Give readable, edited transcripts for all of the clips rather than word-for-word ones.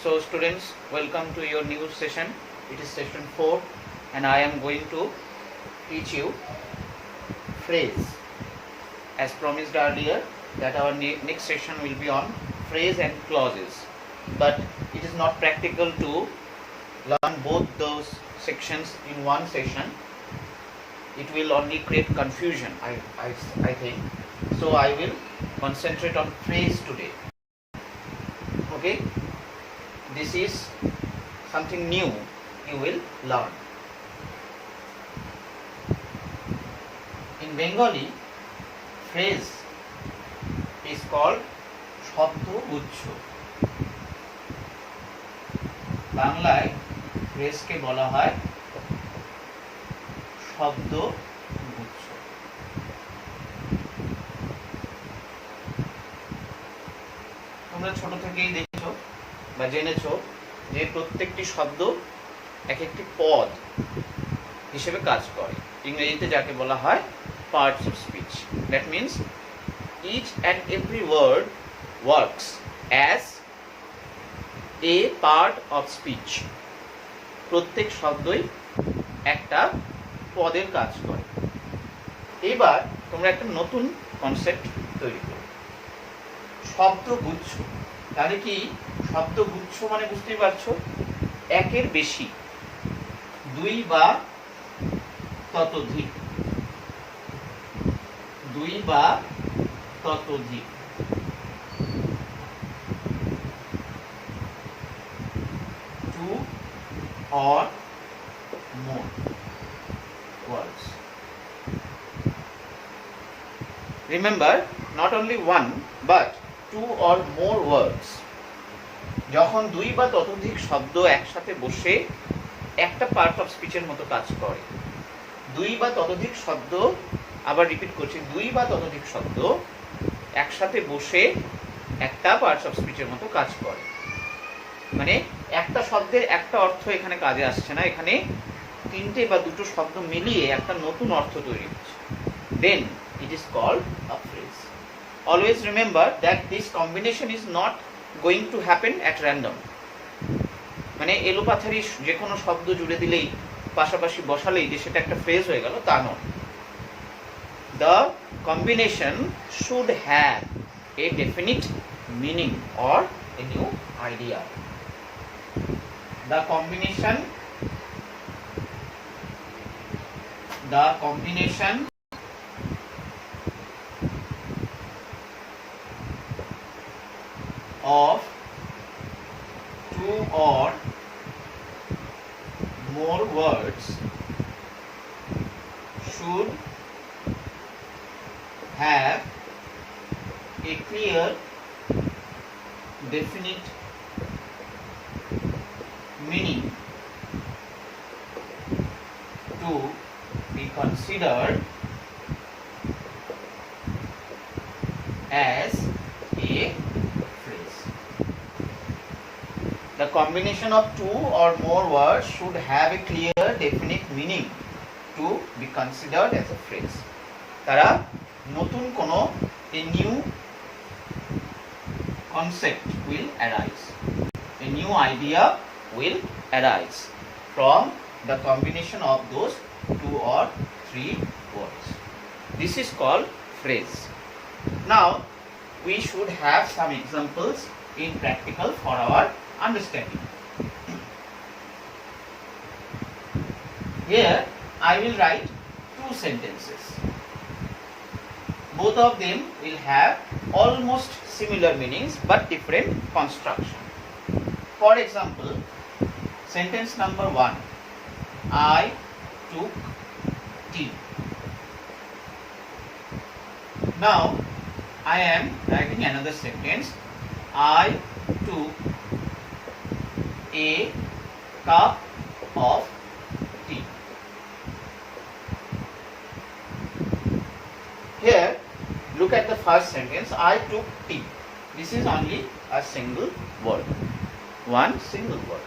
So students, welcome to your new session. It is session 4 and I am going to teach you phrase. As promised earlier that our next session will be on phrase and clauses. But it is not practical to learn both those sections in one session. It will only create confusion, I think. So I will concentrate on phrase today. Okay? This is something new you will learn. In Bengali, phrase is called শব্দগুচ্ছ। বাংলায় ফ্রেজকে বলা হয় শব্দগুচ্ছ। তোমরা ছোট থেকেই দেখেছো বা জেনেছো যে প্রত্যেকটি শব্দ এক একটি পদ হিসেবে কাজ করে। ইংরেজিতে যাকে বলা হয় parts of speech. That means each and every word works as a part of speech. প্রত্যেক শব্দই একটা পদের কাজ করে। এবার তোমরা একটা নতুন কনসেপ্ট তৈরি করো, শব্দগুচ্ছ। তাহলে কি শব্দগুচ্ছ মানে বুঝতেই পারছো, একের বেশি, দুই বা ততোধিক, দুই বা ততোধিক। Two or more words. Remember, not only one but two or more words. যখন দুই বা ততোধিক শব্দ একসাথে বসে একটা পার্ট অফ স্পিচের মতো কাজ করে। দুই বা ততোধিক শব্দ, আবার রিপিট করছি, দুই বা ততোধিক শব্দ একসাথে বসে একটা পার্টস অফ স্পিচের মতো কাজ করে। মানে একটা শব্দের একটা অর্থ এখানে কাজে আসছে না, এখানে তিনটে বা দুটো শব্দ মিলিয়ে একটা নতুন অর্থ তৈরি হচ্ছে। Then it is called a phrase. Always remember that this combination is not going to happen at random. মানে এলোপাথারি যে কোনো শব্দ জুড়ে দিলেই, পাশাপাশি বসালেই যে সেটা একটা ফ্রেজ হয়ে গেল, তা নয়। The combination should have a definite meaning or a new idea. The combination of two or more words should have a clear, definite meaning to be considered as a phrase. The combination of two or more words should have a clear, definite meaning to be considered as a phrase. তারা নতুন কোনো a new concept will arise, a new idea will arise from the combination of those two or three words. This is called phrase. Now we should have some examples in practical for our understanding. Here I will write two sentences. Both of them will have almost similar meanings but different construction. For example, sentence number 1, I took tea. Now I am writing another sentence, I took a cup of tea. Here, look at the first sentence, I took tea. This is only a single word, one single word.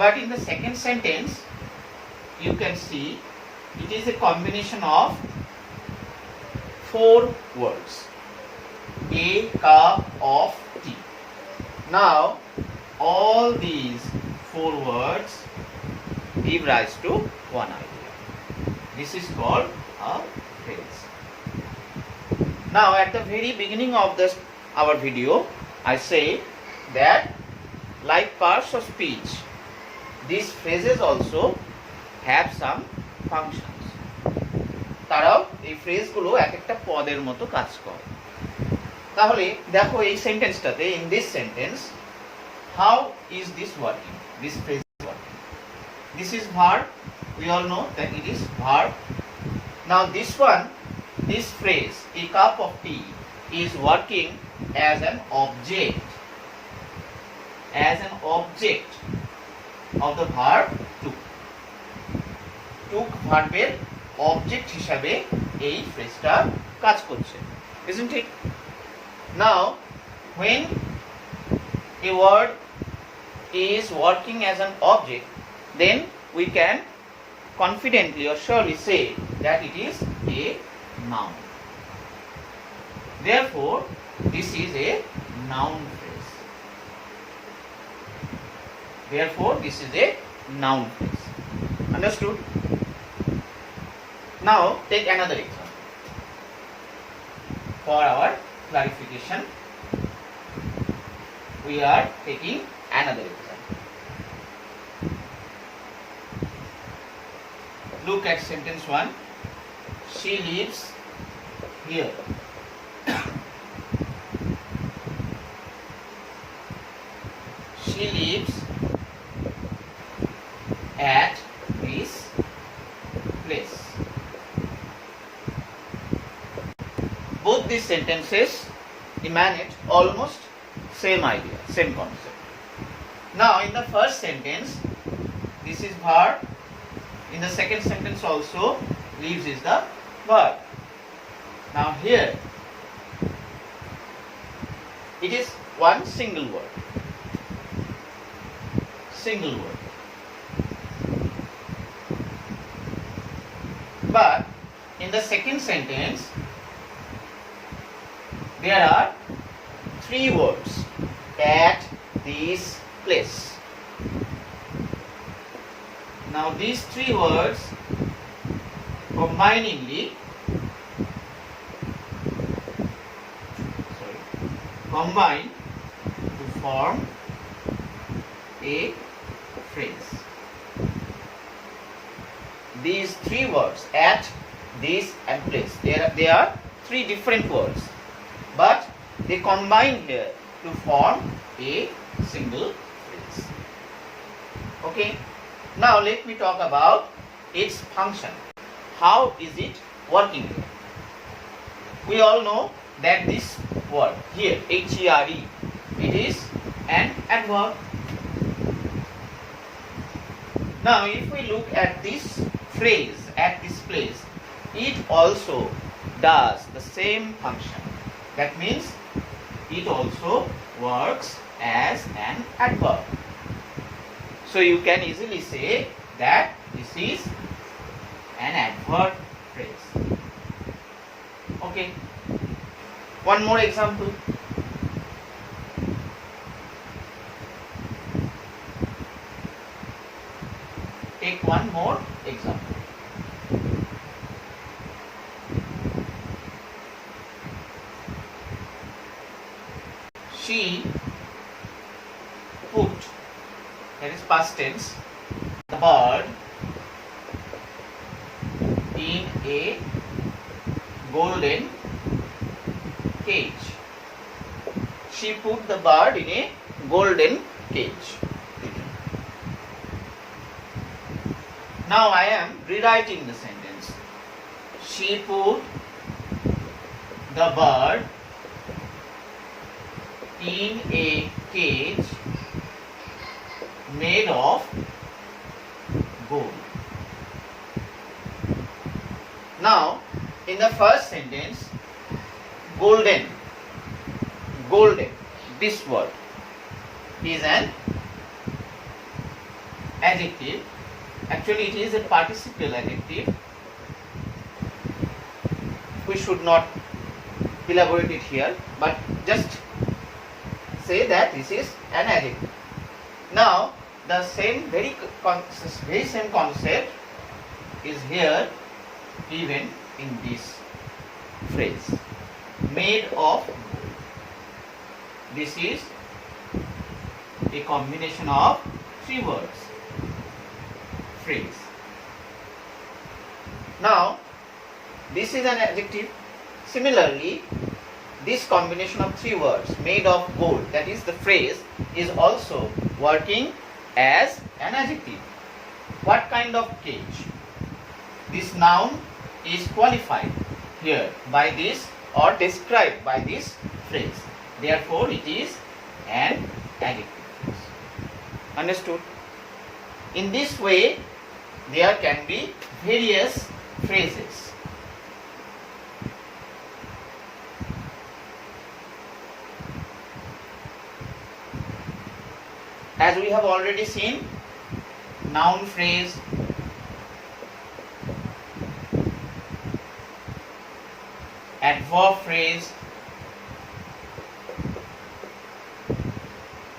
But in the second sentence, you can see it is a combination of 4 words. A cup of tea. Now, all these four words give rise to one idea. This is called a phrase. Now at the very beginning of our video, I say that like parts of speech, these phrases also have some functions. তারাও এই ফ্রেজগুলো এক একটা পদের মতো কাজ করে। তাহলে দেখো এই সেন্টেন্সটাতে, in this sentence, how is this working? This phrase is working. This is verb. We all know that it is verb. Now this phrase, a cup of tea, is working as an object. As an object of the verb took. Took ভার্বের object হিসাবে এই ফ্রেজটা কাজ করছে, isn't it? Now when a word is working as an object, then we can confidently or surely say that it is a noun. Therefore this is a noun phrase. Therefore this is a noun phrase. Understood? Now take another example for our clarification. We are taking another example. Look at sentence 1. She lives here. She lives at this place. Both these sentences emanate almost same idea, same concept. Now in the first sentence, this is verb. In the second sentence also, lives is the verb. Now here, it is one single word. Single word. But in the second sentence, there are three words, at this place. Now these three words combine to form a phrase. These three words, at, this and place, they are three different words, but they combine here to form a single phrase. Okay, now let me talk about its function. How is it working here? We all know that this word here, H-E-R-E, it is an adverb. Now if we look at this phrase, at this place, it also does the same function. That means it also works as an adverb. So you can easily say that this is an adverb phrase. Okay. One more example. Take one more example. She put, that is past tense, the bird in a golden cage. She put the bird in a golden cage. Now I am rewriting the sentence. She put the bird in a cage made of gold. Now, in the first sentence, golden, this word is an adjective. Actually, it is a participial adjective. We should not elaborate it here, but just say that this is an adjective. Now the very same concept is here even in this phrase, made of gold. This is a combination of three words, phrase. Now this is an adjective. Similarly, this combination of three words, made of gold, that is the phrase, is also working as an adjective. What kind of cage? This noun is qualified here by this or described by this phrase. Therefore, it is an adjective phrase. Understood? In this way, there can be various phrases. As we have already seen, noun phrase, adverb phrase,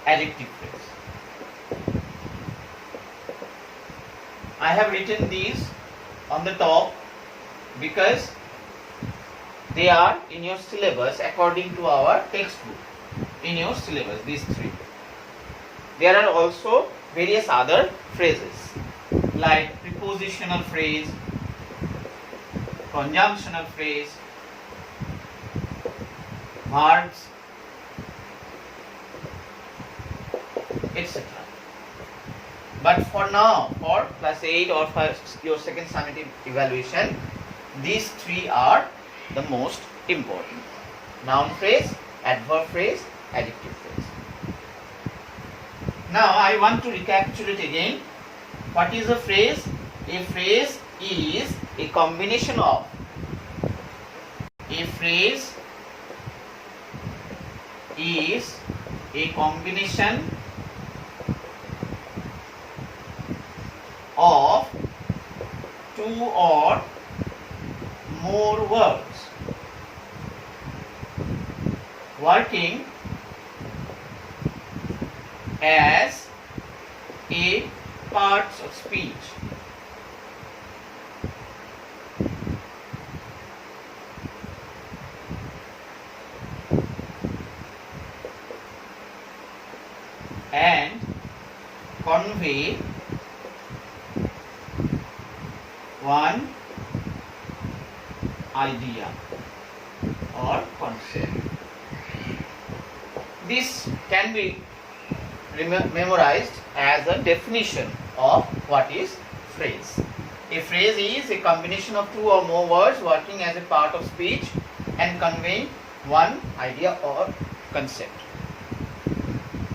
adjective phrase. I have written these on the top because they are in your syllabus according to our textbook. In your syllabus, these three. There are also various other phrases like prepositional phrase, conjunctional phrase, verbs, etc. But for now, for class 8 or for your second summative evaluation, these three are the most important. Noun phrase, adverb phrase, adjective phrase. Now I want to recapitulate again. What is a phrase? A phrase is a combination of. A phrase is a combination of two or more words working as a parts of speech. And convey one idea or concept. This can be memorized as a definition of what is phrase. A phrase is a combination of two or more words working as a part of speech and conveying one idea or concept.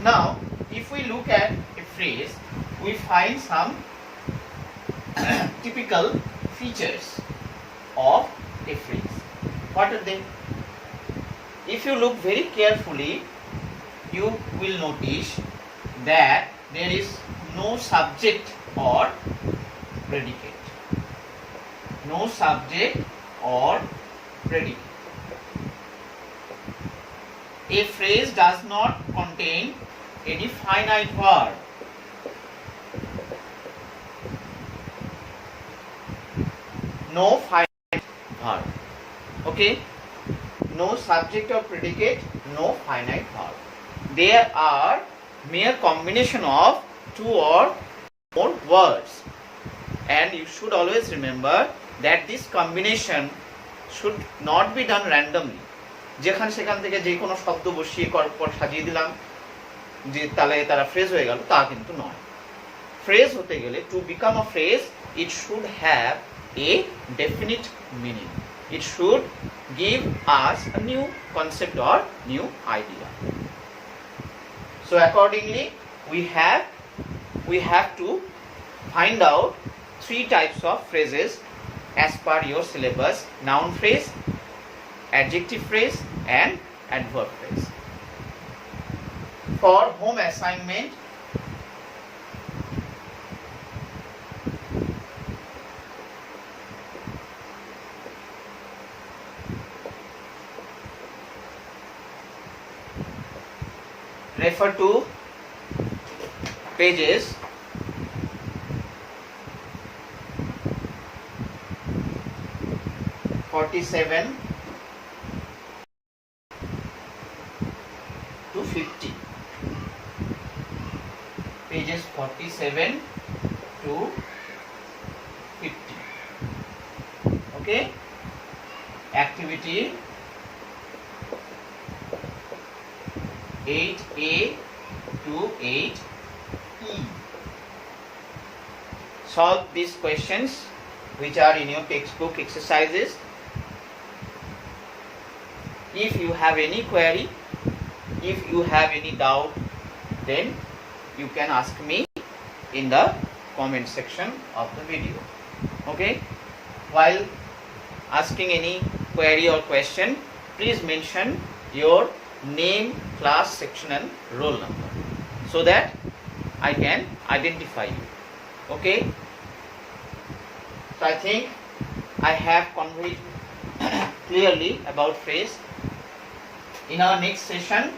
Now, if we look at a phrase, we find some typical features of a phrase. What are they? If you look very carefully, you will notice that there is no subject or predicate. No subject or predicate. A phrase does not contain any finite verb. No finite verb. Okay? No subject or predicate, no finite verb. There are mere combination of two or more words. And you should always remember that this combination should not be done randomly. যেখানে সেখান থেকে যে কোনো শব্দ বসিয়ে পর সাজিয়ে দিলাম যে তাহলে তারা ফ্রেজ হয়ে গেল, তা কিন্তু নয়। ফ্রেজ হতে গেলে, to become a phrase, it should have a definite meaning. It should give us a new concept or new idea. So accordingly, we have to find out three types of phrases as per your syllabus: noun phrase, adjective phrase, and adverb phrase. For home assignment, refer to pages 47 to 50. Pages 47 to 50. Okay. Activity 8A to 8E. Solve these questions which are in your textbook exercises. If you have any query, if you have any doubt, then you can ask me in the comment section of the video. Okay. While asking any query or question, please mention your name, class, section and roll number so that I can identify you. Okay. So I think I have conveyed clearly about phrase. In our next session,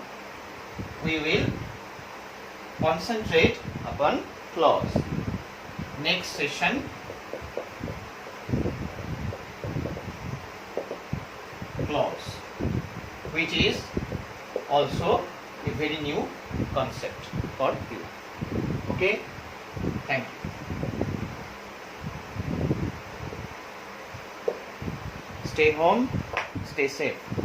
we will concentrate upon clause. Next session, clause, which is also a very new concept for you. Okay, thank you. Stay home, stay safe.